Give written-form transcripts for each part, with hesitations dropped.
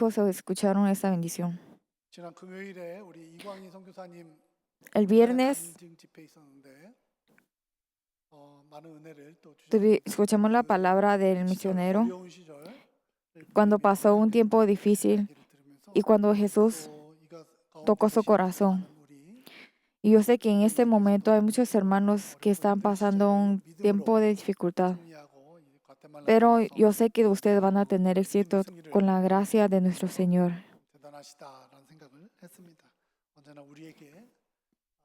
pues escucharon esta bendición. 지난 금요일에 우리 이광희 선교사님 El 북한에 viernes 간증 집회 있었는데 많은 은혜를 또 주셨습니다. escuchamos la palabra del 시절, misionero 어려운 시절 cuando pasó un tiempo difícil y cuando Jesús tocó su corazón. Y yo sé que en este momento hay muchos hermanos que están pasando un tiempo de dificultad, pero yo sé que ustedes van a tener éxito con la gracia de nuestro Señor.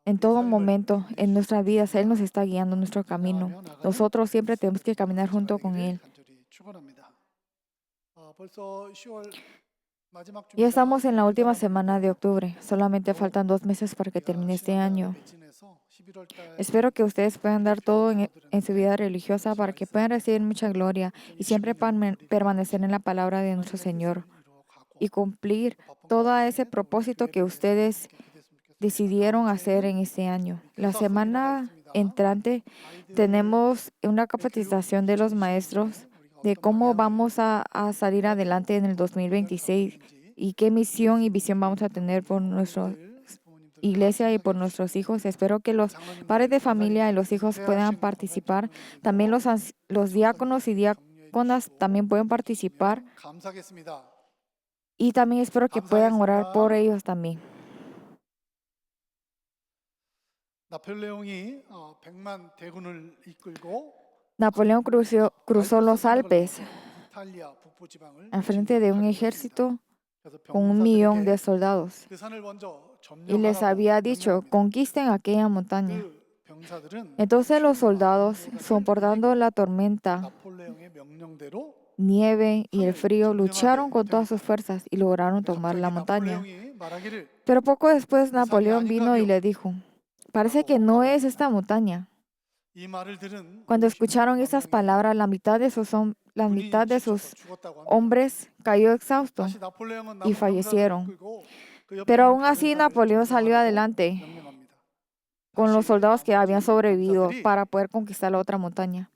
En todo momento, en nuestra vida, Él nos está guiando nuestro camino. Nosotros siempre tenemos que caminar junto con Él. Ya estamos en la última semana de octubre. Solamente faltan 2 meses para que termine este año. Espero que ustedes puedan dar todo en su vida religiosa para que puedan recibir mucha gloria y siempre permanecer en la palabra de nuestro Señor y cumplir todo ese propósito que ustedes decidieron hacer en este año. La semana entrante tenemos una capacitación de los maestros de cómo vamos a salir adelante en el 2026 y qué misión y visión vamos a tener por nuestra iglesia y por nuestros hijos. Espero que los padres de familia y los hijos puedan participar. También los diáconos y diáconas también pueden participar. Y también espero que puedan orar por ellos también. Napoleón cruzó los Alpes al frente de un ejército con 1,000,000 de soldados y les había dicho, conquisten aquella montaña. Entonces los soldados, soportando la tormenta, nieve y el frío, lucharon con todas sus fuerzas y lograron tomar la montaña. Pero poco después Napoleón vino y le dijo, parece que no es esta montaña. Cuando escucharon esas palabras, la mitad de sus hombres cayó exhausto y fallecieron. Pero aún así Napoleón salió adelante con los soldados que habían sobrevivido para poder conquistar la otra montaña.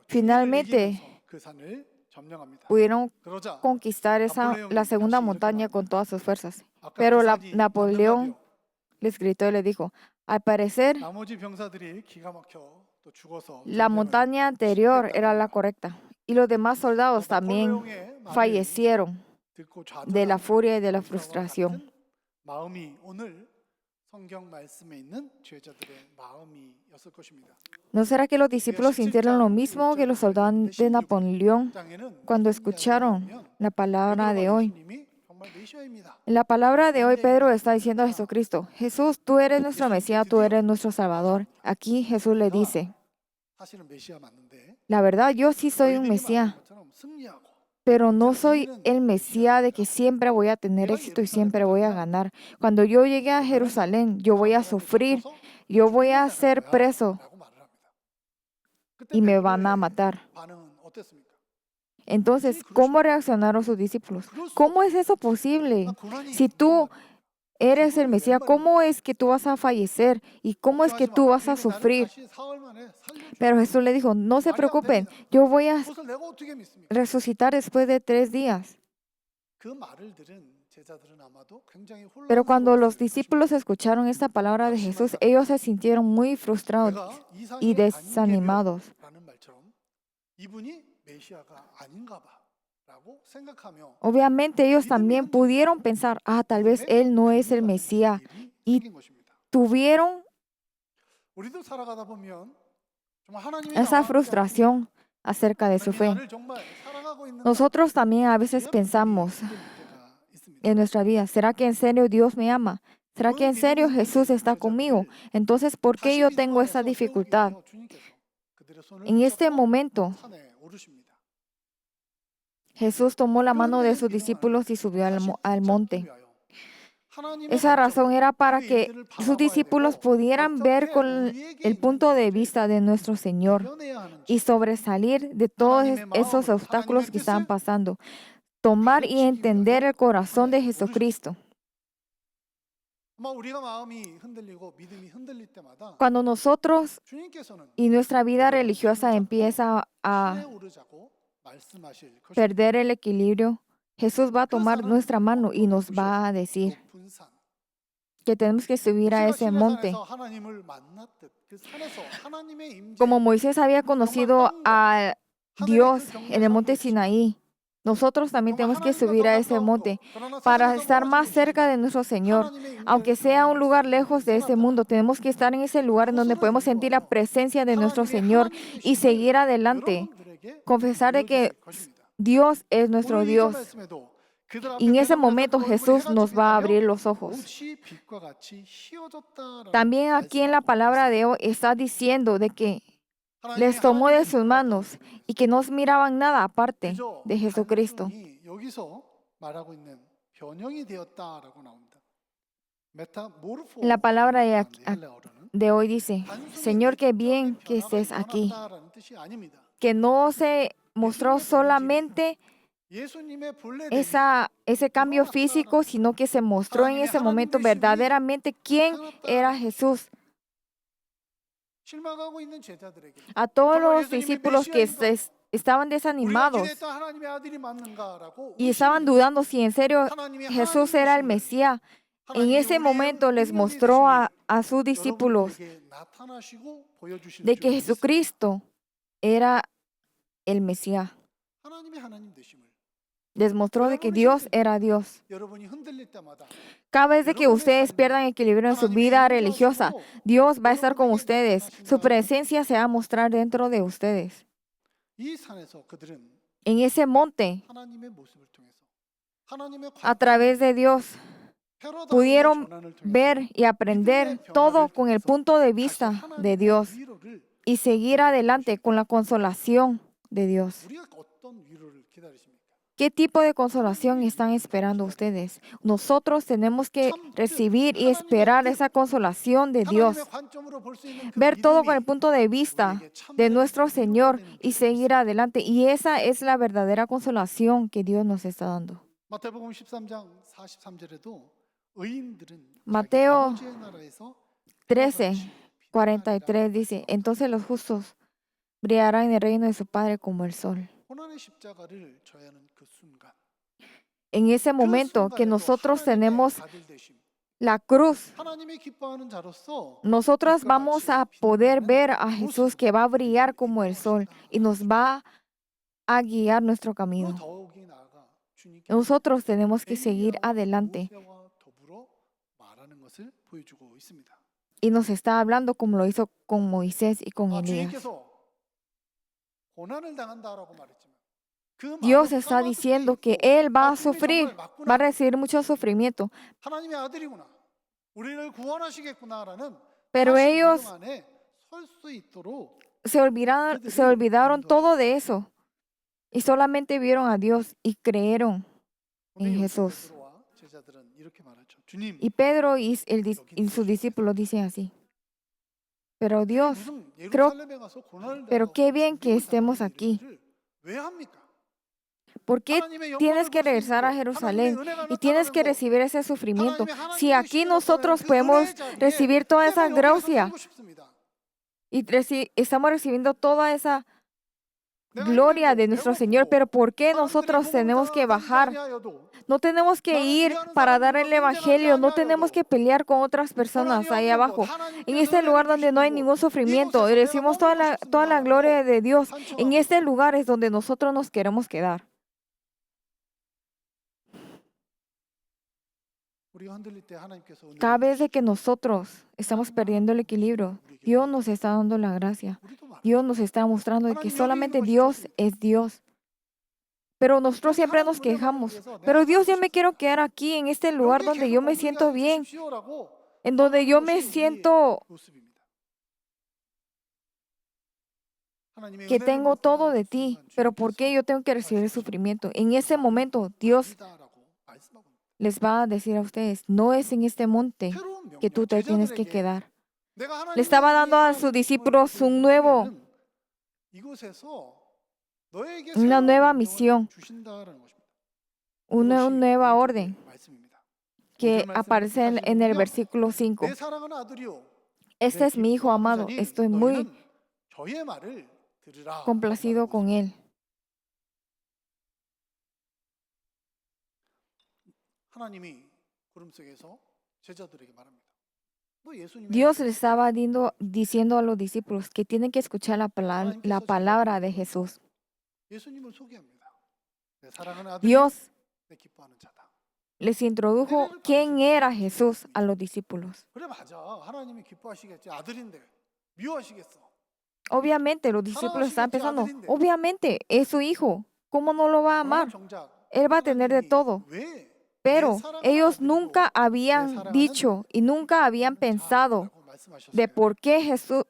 Finalmente pudieron conquistar la segunda montaña con todas sus fuerzas. Pero Napoleón les gritó y le dijo, al parecer la montaña anterior era la correcta y los demás soldados también fallecieron de la furia y de la frustración. ¿No será que los discípulos sintieron lo mismo que los soldados de Napoleón cuando escucharon la palabra de hoy? En la palabra de hoy, Pedro está diciendo a Jesucristo, Jesús, tú eres nuestro Mesías, tú eres nuestro Salvador. Aquí Jesús le dice, la verdad, yo sí soy un Mesías, pero no soy el Mesías de que siempre voy a tener éxito y siempre voy a ganar. Cuando yo llegue a Jerusalén, yo voy a sufrir, yo voy a ser preso y me van a matar. Entonces, ¿cómo reaccionaron sus discípulos? ¿Cómo es eso posible? Si tú eres el Mesías, ¿cómo es que tú vas a fallecer? ¿Y cómo es que tú vas a sufrir? Pero Jesús le dijo, no se preocupen, yo voy a resucitar después de 3 días. Pero cuando los discípulos escucharon esta palabra de Jesús, ellos se sintieron muy frustrados y desanimados. Obviamente ellos también pudieron pensar, tal vez Él no es el Mesías. Y tuvieron esa frustración acerca de su fe. Nosotros también a veces pensamos en nuestra vida, ¿será que en serio Dios me ama? ¿Será que en serio Jesús está conmigo? Entonces, ¿por qué yo tengo esa dificultad? En este momento, Jesús tomó la mano de sus discípulos y subió al monte. Esa razón era para que sus discípulos pudieran ver con el punto de vista de nuestro Señor y sobresalir de todos esos obstáculos que estaban pasando. Tomar y entender el corazón de Jesucristo. Cuando nosotros y nuestra vida religiosa empieza a perder el equilibrio, Jesús va a tomar nuestra mano y nos va a decir que tenemos que subir a ese monte. Como Moisés había conocido a Dios en el monte Sinaí, nosotros también tenemos que subir a ese monte para estar más cerca de nuestro Señor. Aunque sea un lugar lejos de ese mundo, tenemos que estar en ese lugar en donde podemos sentir la presencia de nuestro Señor y seguir adelante. Confesar de que Dios es nuestro Dios. Y en ese momento Jesús nos va a abrir los ojos. También aquí en la palabra de hoy está diciendo de que les tomó de sus manos y que no miraban nada aparte de Jesucristo. La palabra de hoy dice, Señor, qué bien que estés aquí. Que no se mostró solamente ese cambio físico, sino que se mostró en ese momento verdaderamente quién era Jesús. A todos los discípulos que estaban desanimados y estaban dudando si en serio Jesús era el Mesías, en ese momento les mostró a sus discípulos de que Jesucristo era el Mesías. Les mostró de que Dios era Dios. Cada vez de que ustedes pierdan equilibrio en su vida religiosa, Dios va a estar con ustedes. Su presencia se va a mostrar dentro de ustedes. En ese monte, a través de Dios, pudieron ver y aprender todo con el punto de vista de Dios y seguir adelante con la consolación de Dios. ¿Qué tipo de consolación están esperando ustedes? Nosotros tenemos que recibir y esperar esa consolación de Dios. Ver todo con el punto de vista de nuestro Señor y seguir adelante. Y esa es la verdadera consolación que Dios nos está dando. Mateo 13:43 dice, entonces los justos brillarán en el reino de su Padre como el sol. En ese momento que nosotros tenemos la cruz, nosotros vamos a poder ver a Jesús que va a brillar como el sol y nos va a guiar nuestro camino. Nosotros tenemos que seguir adelante. Y nos está hablando como lo hizo con Moisés y con Elías. Dios está diciendo que Él va a sufrir, va a recibir mucho sufrimiento. Pero ellos se olvidaron todo de eso y solamente vieron a Dios y creyeron en Jesús. Y Pedro y sus discípulos dicen así. Pero Dios, pero qué bien que estemos aquí. ¿Por qué tienes que regresar a Jerusalén y tienes que recibir ese sufrimiento? Si aquí nosotros podemos recibir toda esa gracia y estamos recibiendo toda esa gloria de nuestro Señor, pero ¿por qué nosotros tenemos que bajar? No tenemos que ir para dar el evangelio, no tenemos que pelear con otras personas ahí abajo. En este lugar donde no hay ningún sufrimiento y recibimos toda la gloria de Dios, en este lugar es donde nosotros nos queremos quedar. Cada vez de que nosotros estamos perdiendo el equilibrio, Dios nos está dando la gracia. Dios nos está mostrando de que solamente Dios es Dios. Pero nosotros siempre nos quejamos. Pero Dios, yo me quiero quedar aquí, en este lugar donde yo me siento bien, en donde yo me siento que tengo todo de ti. Pero ¿por qué yo tengo que recibir el sufrimiento? En ese momento, Dios les va a decir a ustedes, no es en este monte que tú te tienes que quedar. Le estaba dando a sus discípulos una nueva misión, una nueva orden que aparece en el versículo 5. Este es mi hijo amado, estoy muy complacido con él. 하나님이 구름 속에서 제자들에게 말합니다. 너 예수님의 Dios le estaba diciendo a los discípulos que tienen que escuchar la palabra de Jesús. 예수님을 소개합니다. 내 사랑하는 아들이 Dios 내 기뻐하는 자다. les introdujo quién era Jesús a los discípulos. 그래 맞아. 하나님이 기뻐하시겠지. 아들인데 미워하시겠어. Obviamente, los discípulos están pensando, obviamente, es su hijo. ¿Cómo no lo va a amar? 정작 Él va a tener de todo. 왜 Pero ellos nunca habían dicho y nunca habían pensado de por qué Jesús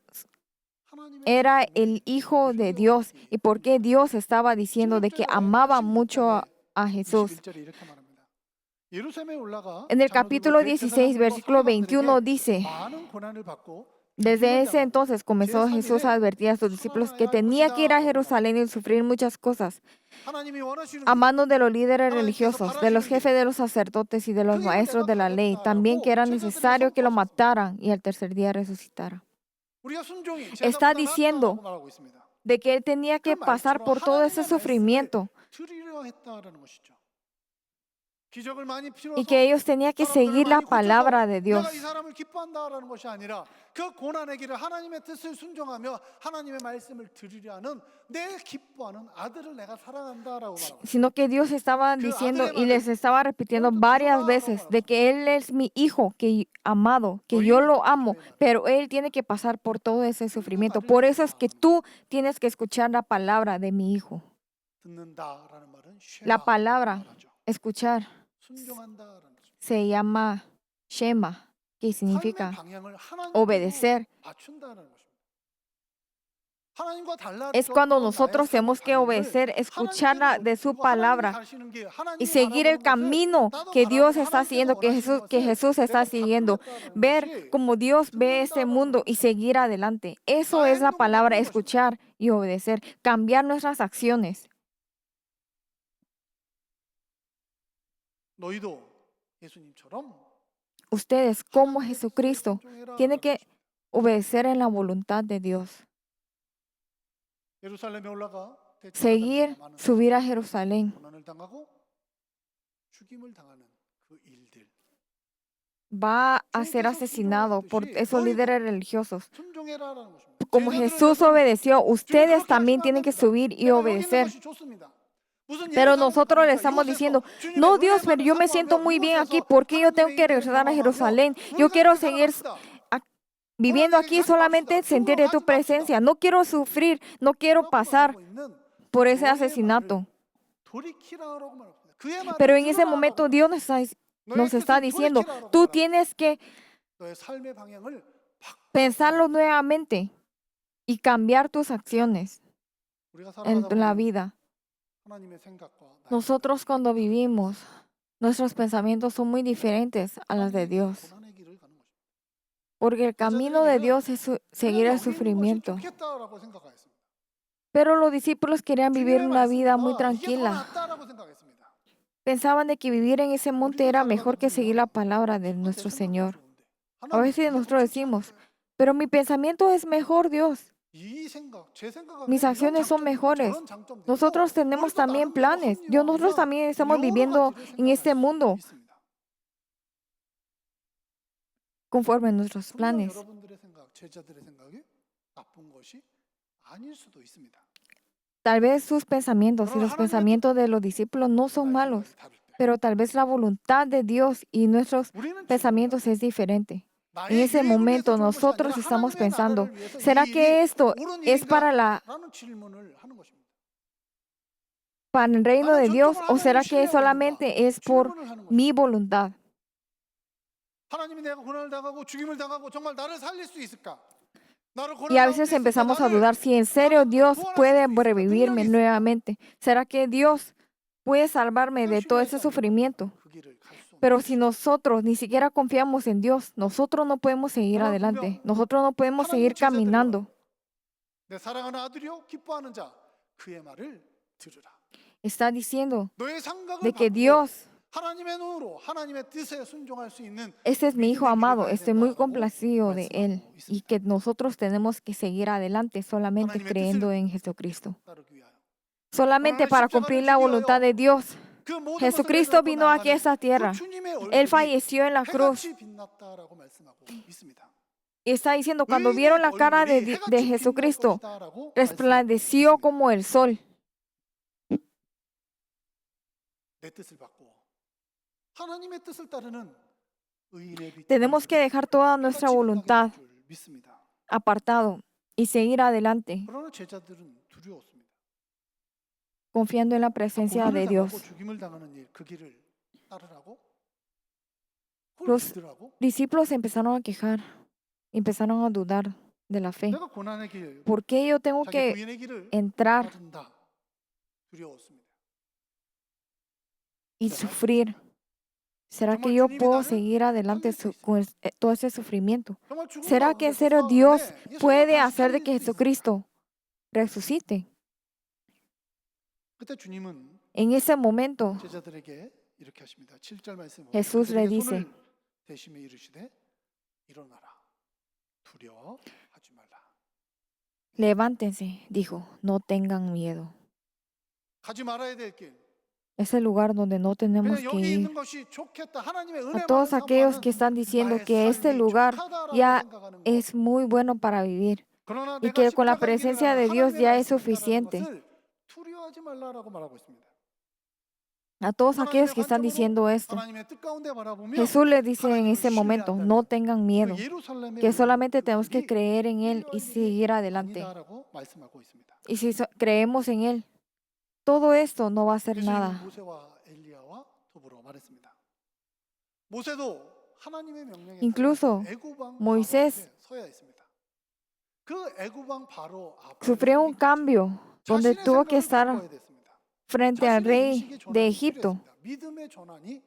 era el Hijo de Dios y por qué Dios estaba diciendo de que amaba mucho a Jesús. 21절에 이렇게 말합니다. 예루살렘에 올라가 En el 장로들과 capítulo 16, versículo 21 dice, 많은 고난을 받고 desde ese entonces comenzó Jesús a advertir a sus discípulos que tenía que ir a Jerusalén y sufrir muchas cosas 하나님이 원하시는 a manos de los líderes religiosos, de los jefes de los sacerdotes y de los maestros de la ley. También que era necesario que lo mataran y al tercer día resucitara. 우리가 순종이 Está 제사보다 diciendo 낫다고 말하고 있습니다. de que él tenía que pasar por todo ese sufrimiento 드리려 했다라는 것이죠. 기적을 많이 y 필요해서 que ellos tenían que seguir la palabra de Dios. 내가 이 사람을 기뻐한다라는 것이 아니라 그 고난의 길을 하나님의 뜻을 순종하며 하나님의 말씀을 들으려 하는 내 기뻐하는 아들을 내가 사랑한다라고 말하고 Sino que Dios estaba diciendo y les estaba repitiendo varias veces de que Él es mi hijo que amado, que yo lo amo, pero Él tiene que pasar por todo ese sufrimiento. Por eso es que tú tienes que escuchar la palabra de mi hijo. 듣는다라는 말은 La palabra, 말하죠. escuchar, 순종한다라는 거죠. se llama Shema, que 삶의 significa 방향을 하나님께로 obedecer. 맞춘다는 것입니다. 하나님과 Es cuando nosotros tenemos que obedecer, escucharla de su palabra y seguir el camino que Dios está siguiendo, que Jesús está siguiendo. Ver como Dios ve este mundo y seguir adelante. Eso es la palabra, escuchar y obedecer. Cambiar nuestras acciones. 너희도 예수님처럼 Ustedes, como Jesucristo, tienen que obedecer en la voluntad de Dios. 예루살렘에 올라가 Seguir, subir a Jerusalén. 고난을 당하고 죽임을 당하는 그 일들. Va a ser asesinado por esos líderes religiosos. 순종해라라는 것입니다. Como Jesús obedeció, ustedes también tienen que subir y obedecer. Pero nosotros le estamos diciendo, no Dios, pero yo me siento muy bien aquí, ¿por qué yo tengo que regresar a Jerusalén? Yo quiero seguir viviendo aquí, solamente sentir de tu presencia. No quiero sufrir, no quiero pasar por ese asesinato. Pero en ese momento Dios nos está diciendo, tú tienes que pensarlo nuevamente y cambiar tus acciones en la vida. Nosotros cuando vivimos, nuestros pensamientos son muy diferentes a los de Dios. Porque el camino de Dios es seguir el sufrimiento. Pero los discípulos querían vivir una vida muy tranquila. Pensaban de que vivir en ese monte era mejor que seguir la palabra de nuestro Señor. A veces nosotros decimos, pero mi pensamiento es mejor, Dios. Mis acciones son mejores. Nosotros tenemos también planes. Nosotros también estamos viviendo en este mundo conforme a nuestros planes. Tal vez sus pensamientos y los pensamientos de los discípulos no son malos, pero tal vez la voluntad de Dios y nuestros pensamientos es diferente. En ese momento nosotros estamos pensando, ¿será que esto es para el reino de Dios o será que solamente es por mi voluntad? Y a veces empezamos a dudar si en serio Dios puede revivirme nuevamente. ¿Será que Dios puede salvarme de todo ese sufrimiento? Pero si nosotros ni siquiera confiamos en Dios, nosotros no podemos seguir adelante. Nosotros no podemos seguir caminando. Está diciendo de que Dios, ese es mi hijo amado, estoy muy complacido de él y que nosotros tenemos que seguir adelante solamente creyendo en Jesucristo. Solamente para cumplir la voluntad de Dios. Jesucristo vino aquí a esta tierra Él falleció en la cruz. 해같이 빛났다라고 말씀하고 있습니다. Y está diciendo, cuando 의인의 vieron la cara 얼굴이 de 해같이 빛날 Jesucristo, 것이다라고 resplandeció 말씀하고 como el sol. 내 뜻을 받고 하나님의 뜻을 따르는 의인의 빛 Tenemos que dejar toda nuestra 해같이 voluntad 빛나게 될 줄 믿습니다. apartado y seguir adelante, 그러나 제자들은 두려웠습니다. confiando en la presencia de 고난을 당하고 Dios. 죽임을 당하는 일, 그 길을 따르라고? 그걸 Los 믿으라고? discípulos empezaron a quejar, empezaron a dudar de la fe. 내가 고난의 길, ¿Por qué yo tengo 자기 que 부인의 길을 entrar 따른다. 두려웠습니다. y sufrir? ¿Será que yo puedo seguir adelante con todo ese sufrimiento? 정말 죽음과 ¿Será que en 관계에서 serio 싸우는데 Dios 예수님은 puede 다시 hacer de 살릴 que 수 있어요. Jesucristo resucite? 그때 주님은 En ese momento 제자들에게 이렇게 하십니다. 7절 말씀 보면 Jesús le 그들에게 dice, 손을 대시며 이르시되 일어나라. 두려워하지 말라. levántense, dijo, no tengan miedo. 가지 말아야 될 길. Es el lugar donde no tenemos 그냥 que 여기 ir. 있는 것이 좋겠다. 하나님의 A 은혜만을 todos aquellos 사모하는 que están diciendo 나의 que este 삶이 lugar 좋다라고 ya 생각하는 것. es muy bueno para vivir 그러나 y 내가 que con la 십자가의 길을 presencia 하는 de Dios 하나님의 ya es 말씀을 따르는 suficiente. 것을 두려워하지 말라라고 말하고 있습니다. A todos aquellos 하나님의 que están 관점으로 diciendo esto, 하나님의 뜻 가운데 바라보며 Jesús les dice en 하나님을 ese momento, 신뢰한다면 no tengan miedo, 그 예루살렘에 que 오는 solamente tenemos que 그들이 creer en Él y 두려워할 일이 seguir adelante. 아니다라고 말씀하고 있습니다. Y si creemos en Él, todo esto no va a ser 예수님은 nada. 모세와 엘리야와 더불어 말했습니다. 모세도 하나님의 명령에 Incluso 애굽왕 Moisés 바로 앞에 서야 했습니다. 그 애굽왕 바로 앞에 sufrió un cambio donde 자신의 tuvo que 생각을 estar 바꿔야 됐습니다. frente al 자신의 rey 인식의 de 전환이 Egipto. 필요했습니다. 믿음의 전환이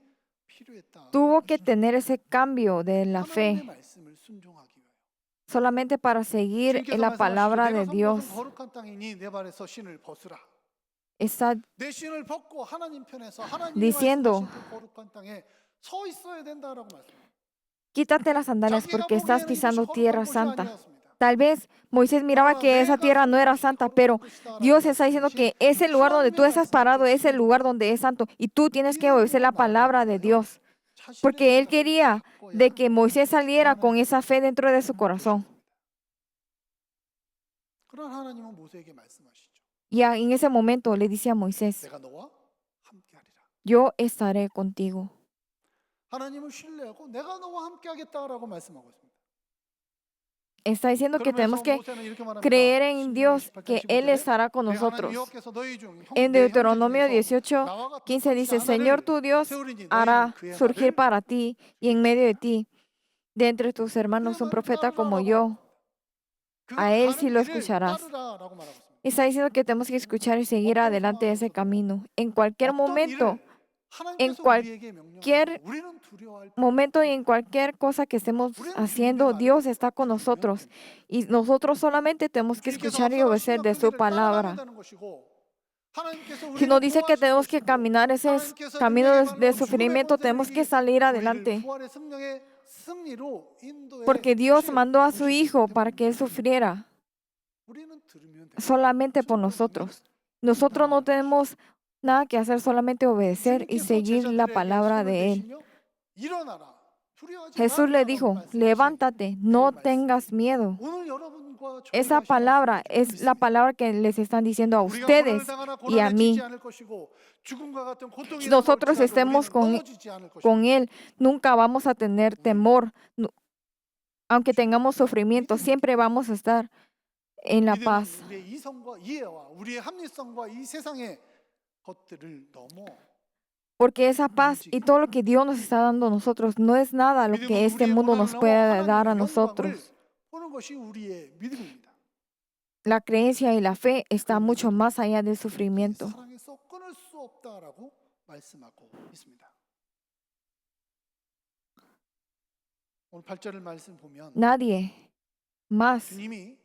필요했다. Tuvo que tener ese cambio de la 하나님의 fe 말씀을 순종하기 위하여. solamente para seguir en 주님께서 la 말씀하시죠. palabra 내가 de 선 Dios. 곳은 거룩한 땅이니 내 발에서 신을 벗으라. Está 내 신을 벗고 하나님 편에서 하나님이 diciendo, 말씀하신 그 거룩한 땅에 서 있어야 된다라고 말씀합니다. quítate las sandalias 자기가 porque estás 보기에는 이것이 pisando 거룩한 tierra 곳이 santa. 아니었습니다. Tal vez Moisés miraba que esa tierra no era santa, pero Dios está diciendo que ese lugar donde tú estás parado es el lugar donde es santo y tú tienes que obedecer la palabra de Dios. Porque él quería de que Moisés saliera con esa fe dentro de su corazón. 그런 하나님은 모세에게 말씀하시죠. Y en ese momento le dice a Moisés, 내가 너와 함께하리라. yo estaré contigo. 하나님을 신뢰하고 내가 너와 함께하겠다라고 말씀하고 있습니다. Está diciendo que tenemos 그러면서 que 모세는 이렇게 말합니다. creer en Dios, 18, que Él 15절에 estará con 내 하나님 nosotros. 여호와께서 너희 중 En 내 Deuteronomio 형제 18, 중에서 나와 같은 15 dice, 선지 Señor 하나를 tu Dios 세우리니 hará 너희는 그의 surgir 말을 para ti y en medio de ti, de entre tus hermanos, un profeta como yo. 그 A él 가는 sí lo 길을 escucharás. 따르라라고 말하고 있습니다. Está diciendo que tenemos que escuchar y seguir adelante ese camino. En cualquier 어떤 momento, 일을 하나님께서 cual- 우리에게 명령하시고 cualquier 우리는 두려워할 momento y en cualquier cosa que estemos haciendo, Dios está con nosotros. Y nosotros solamente tenemos que 주님께서 escuchar y 앞서가시며 obedecer de 그 su 길을 palabra. 따라가면 되는 것이고 하나님께서 Si 우리를 nos dice que 도와주실 tenemos que 것이고 caminar ese 하나님께서 camino 능력의 de 발로 죽음의 sufrimiento, 권세를 tenemos que 이기 salir 우리를 adelante. 부활의 승령의 승리로 인도해 Porque Dios 주실 mandó a su 것이기 Hijo 때문에 para que Él sufriera 우리는 들으면 돼요. solamente por nosotros. Nosotros no tenemos nada que hacer, solamente obedecer y 주님께서 seguir la 제자들에게 palabra 손을 de Él. 대시며 일어나라. 두려워하지 Jesús le 말라라고 dijo, 말씀하신 levántate, no 그 말씀. tengas miedo. 오늘 여러분과 Esa 저희가 palabra 시작할 수 es la 있습니다. palabra que les están diciendo a 우리가 ustedes 고난을 당하나 y a 고난에 mí. 지지 않을 것이고 죽음과 같은 고통이 Si nosotros 다가올지라도 estemos 우리는 넘어지지 않을 것이고 con Él, nunca vamos a tener temor. Aunque tengamos sufrimiento, siempre vamos a estar en la 믿음은 paz. 우리의 이성과 이해와 우리의 합리성과 이 세상의 것들을 넘어 Porque esa paz y todo lo que Dios nos está dando a nosotros no es nada lo que este mundo nos puede dar a nosotros. 보는 것이 우리의 믿음입니다. La creencia y la fe está mucho más allá del sufrimiento. 사랑에서 끊을 수 없다라고 말씀하고 있습니다. 오늘 8절을 말씀 보면 Nadie más 주님이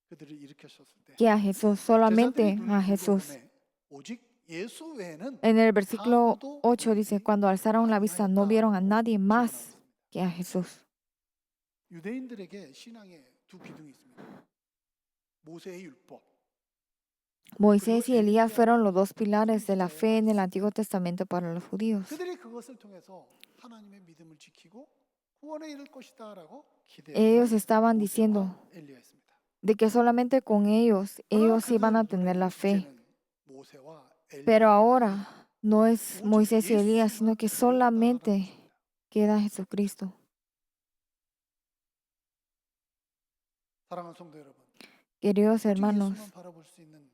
그들을 일으키셨을 때 que a Jesús, solamente 제자들이 a 눈을 Jesús. 뜨고 보매 오직 예수 외에는 En el versículo 8 dice, cuando alzaron la vista no vieron a nadie más que a Jesús. 유대인들에게 신앙의 두 기둥이 있습니다. 모세의 율법, Moisés y Elías fueron los dos pilares de la fe en el Antiguo Testamento para los judíos. 그들이 그것을 통해서 하나님의 믿음을 지키고 구원에 이를 것이다라고 Ellos 기대했던 estaban 모세와 diciendo 엘리야였습니다. de que solamente con ellos iban a tener la fe. 이제는 모세와 Pero 엘리야가 ahora no es 오직 Moisés y Elías, sino 예수만 que 드렸다라는 solamente 것입니다. queda Jesucristo. 사랑하는 성도 여러분, Queridos 오직 hermanos, 예수만 바라볼 수 있는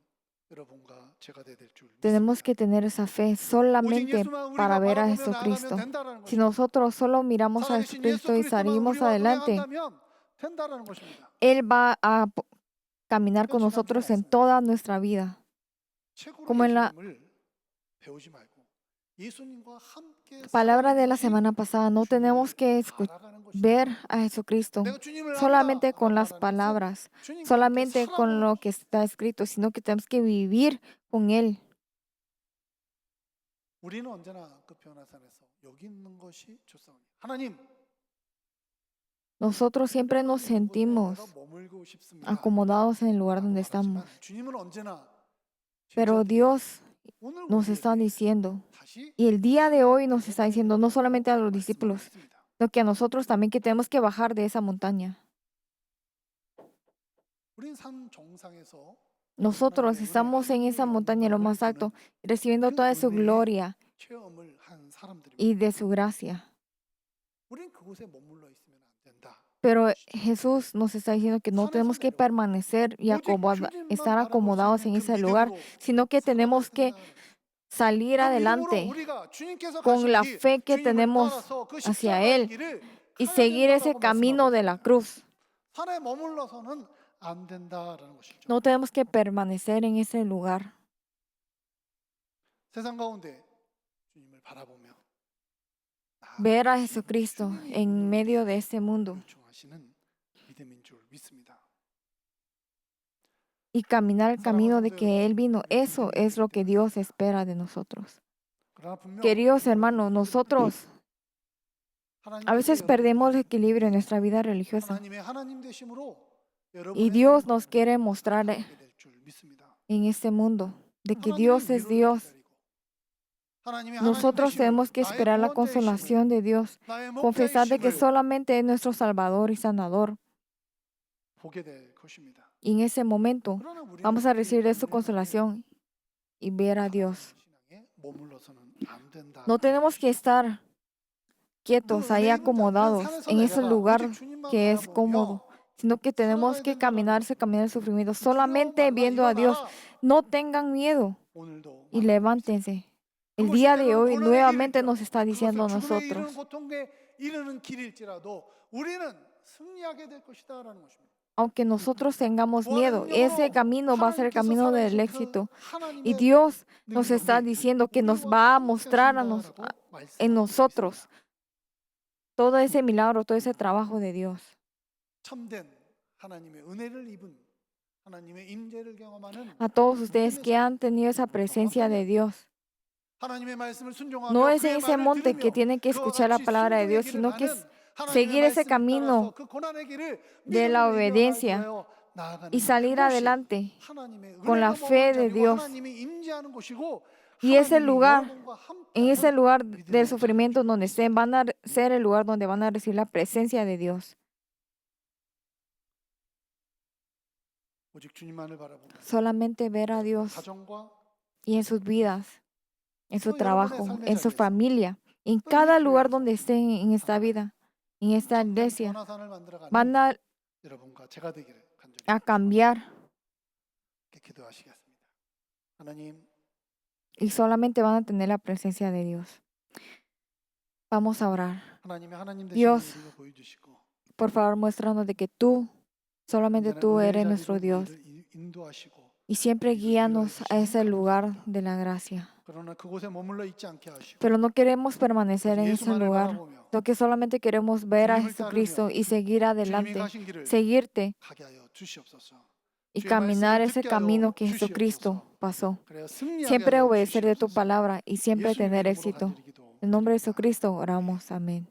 여러분과 제가 될 줄 tenemos 믿습니다. que tener esa fe 오직 solamente 예수만 para 우리가 ver a 바라보며 나아가면 Jesucristo. 된다라는 Si 것입니다. nosotros solo miramos a 살아계신 예수 Jesucristo y 그리스도만 salimos 우리와 adelante, 동행한다면 된다라는 것입니다. Él va a caminar con nosotros en toda nuestra vida. 최고로 Como en la 예수님을 배우지 말고 예수님과 함께 palabra de 살아가는 la 것이 semana pasada, no tenemos que 알아가는 것이다. ver a Jesucristo 내가 주님을 solamente 안다 con las 말하는 것은 palabras, 주님과 함께 solamente con 살아보는 lo 것이다. que está escrito, sino que tenemos que vivir con Él. 우리는 언제나 그 변화산에서 여기 있는 것이 좋사오니 하나님 Nosotros siempre nos 이곳에 내가 sentimos 머물고 싶습니다. acomodados en el lugar 라고 donde 말하지만 estamos. 주님은 언제나 Pero 제자들이 Dios 오늘 nos está 우리에게 diciendo, 다시 y el día de hoy nos está diciendo, no solamente a los 말씀하고 discípulos, 있습니다. sino que a nosotros también que tenemos que bajar de esa montaña. 우린 산 정상에서 Nosotros estamos en esa montaña, en lo más alto, recibiendo toda su gloria 체험을 한 사람들입니다. y de su gracia. 우린 그곳에 머물러 있으면 안 된다. Pero Jesús nos está diciendo que no tenemos que permanecer y estar acomodados en ese lugar, sino que tenemos que salir adelante con la fe que tenemos hacia Él y seguir ese camino de la cruz. 산에 머물러서는 안 된다라는 것이죠. No tenemos que permanecer en ese lugar. 세상 가운데 주님을 바라보며 Ver a Jesucristo en medio de este mundo 요청하시는 믿음인 줄 믿습니다. y caminar el camino de que Él vino. Eso es lo que Dios espera de nosotros. 그러나 분명 Queridos hermanos, nosotros a veces perdemos el equilibrio en nuestra vida religiosa 하나님의 하나님 되심으로 y Dios nos quiere mostrar 하게 될 줄 믿습니다. en este mundo de que 하나님의 Dios es 위로를 Dios. 기다리고 하나님의 하나님 Nosotros 되심을, tenemos que 나의 esperar la 구원자이심을, consolación de Dios, 나의 confesar de que 목자이심을 solamente es nuestro Salvador y Sanador. 보게 될 것입니다. Y en ese momento 그러나 우리는 vamos a recibir de su 우리는 consolación y ver a Dios. 신앙에 머물러서는 안 된다. No tenemos que estar quietos ahí acomodados en ese lugar que es cómodo, sino que tenemos que caminar ese camino del sufrimiento solamente viendo a Dios. No tengan miedo 오늘도 y levántense. El día de hoy nuevamente nos está diciendo a nosotros, 고통에 이르는 길일지라도 우리는 승리하게 될 것이다라는 것입니다. aunque nosotros tengamos miedo, ese camino va a ser el camino del éxito. Y Dios nos está diciendo que nos va a mostrar en nosotros todo ese milagro, todo ese trabajo de Dios. 참된 하나님의 은혜를 입은 하나님의 임재를 경험하는 A todos ustedes que han tenido esa presencia de Dios. 하나님의 말씀을 순종하며 No es en 그의 ese 말을 monte 들으며 que tienen que 그와 escuchar la 같이 palabra de 순종의 Dios, 길을 sino que 가는 하나님의 seguir ese 말씀을 camino 따라서 그 고난의 길을 de la 믿음으로 obediencia 이겨나가야 나아가는 y salir 그곳이 adelante 하나님의 con la 은혜가 fe de 머문 자리고 Dios. 하나님이 임재하는 곳이고 Y ese 하나님이 lugar, 여러분과 en ese 함께하는 lugar 믿음의 del sufrimiento donde estén, van a ser el lugar donde van a recibir la presencia de Dios. 오직 주님만을 바라보며 Solamente ver a Dios 가정과 y en sus vidas, en su trabajo, en su familia, en cada lugar donde estén en esta vida, en esta iglesia, 변화산을 만들어가는 van a 여러분과 제가 되기를 간절히 cambiar 기도하시겠습니다. 하나님 y solamente van a tener la presencia de Dios. Vamos a orar. 하나님의 하나님 Dios, 되심을 우리가 보여주시고 por favor, muéstranos de que tú, solamente 언제나 tú 은혜의 eres 자리로 nuestro Dios. 우리를 인도하시고 Y siempre guíanos a ese lugar de la gracia. 그러나 그곳에 머물러 있지 않게 하시고 Pero no queremos permanecer en ese 예수만을 lugar, 바라보며 lo que solamente queremos ver a 주님을 Jesucristo y seguir 주님이 adelante, 가신 길을 seguirte 가게 하여 주시옵소서. y 주의 caminar 말씀을 ese 듣게 camino 하여 que Jesucristo 주시옵소서. pasó. 그래야 승리하게 Siempre 하여 obedecer de tu 주시옵소서. palabra y siempre 예수님의 tener 이름으로 éxito. 간절히 En nombre de 기도드립니다. Jesucristo oramos. Amén.